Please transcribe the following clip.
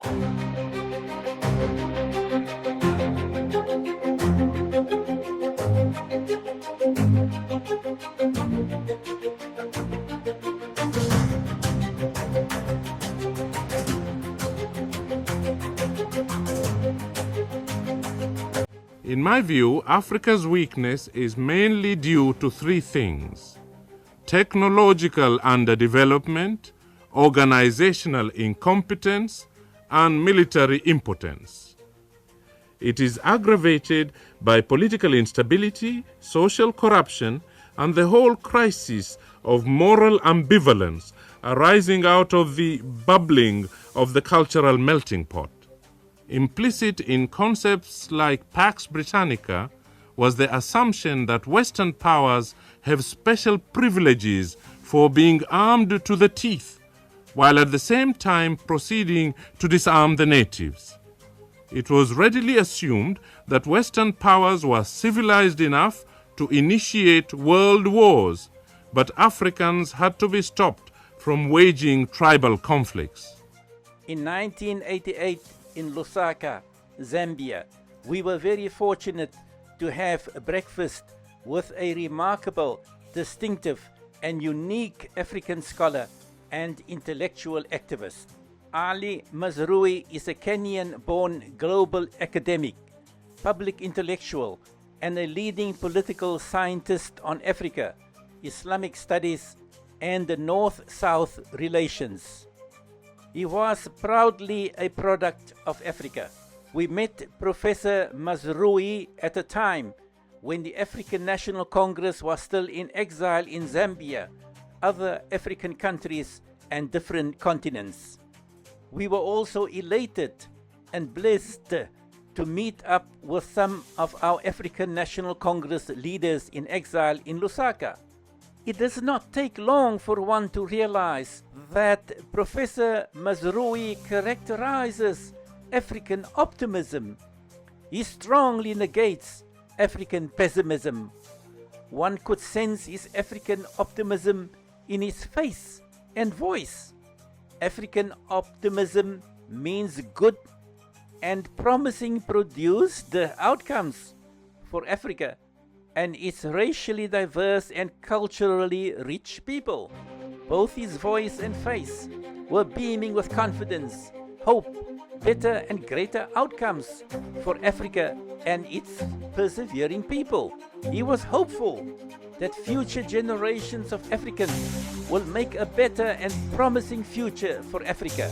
In my view, Africa's weakness is mainly due to three things: technological underdevelopment, organizational incompetence, and military impotence. It is aggravated by political instability, social corruption, and the whole crisis of moral ambivalence arising out of the bubbling of the cultural melting pot. Implicit in concepts like Pax Britannica was the assumption that Western powers have special privileges for being armed to the teeth, while at the same time proceeding to disarm the natives. It was readily assumed that Western powers were civilized enough to initiate world wars, but Africans had to be stopped from waging tribal conflicts. In 1988, in Lusaka, Zambia, we were very fortunate to have breakfast with a remarkable, distinctive, and unique African scholar and intellectual activist. Ali Mazrui is a Kenyan-born global academic, public intellectual, and a leading political scientist on Africa, Islamic Studies, and the North-South relations. He was proudly a product of Africa. We met Professor Mazrui at a time when the African National Congress was still in exile in Zambia, other African countries, and different continents. We were also elated and blessed to meet up with some of our African National Congress leaders in exile in Lusaka. It does not take long for one to realize that Professor Mazrui characterises African optimism. He strongly negates African pessimism. One could sense his African optimism in his face and voice. African optimism means good and promising produced outcomes for Africa and its racially diverse and culturally rich people. Both his voice and face were beaming with confidence, hope, better and greater outcomes for Africa and its persevering people. He was hopeful that future generations of Africans will make a better and promising future for Africa.